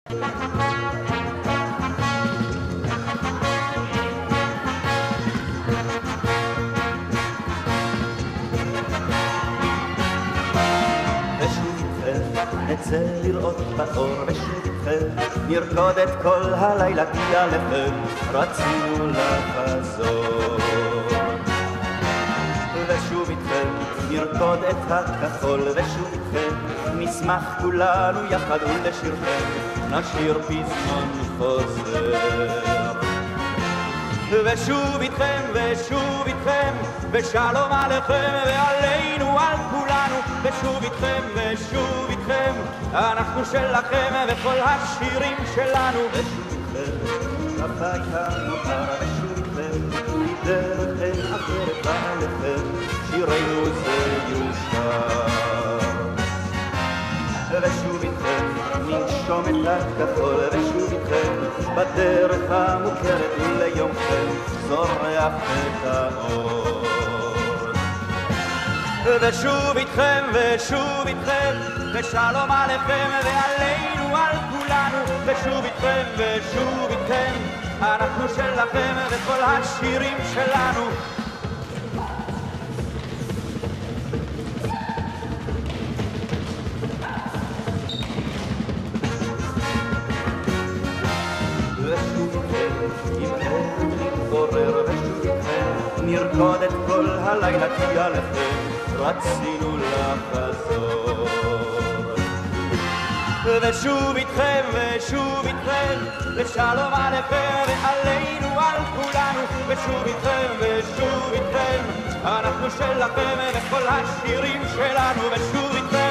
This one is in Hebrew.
נצא לראות באור ושוב איתכם נרקוד את כל הלילה כי עליכם רצינו לחזור ושוב איתכם נרקוד את הכחול ושוב איתכם נשמח כולנו יחד ולשירכם נשיר פזמון חוזר ושוב איתכם ושלום עליכם ועלינו על כולנו ושוב איתכם אנחנו שלכם וכל השירים שלנו ושוב איתכם הבית המוכר ושוב איתכם מדרכם אחרת עליכם שירנו זה יושר ושוב איתכם ננשום את הכחול ושוב איתכם בדרך המוכרת וליומכם זורח את האור ושוב איתכם ושלום עליכם ועלינו על כולנו ושוב איתכם אנחנו שלכם וכל השירים שלנו נרקוד את כל הלילה כי עליכם רצינו לחזור ושוב איתכם ושלום עליכם ועלינו על כולנו ושוב איתכם אנחנו שלכם וכל השירים שלנו ושוב איתכם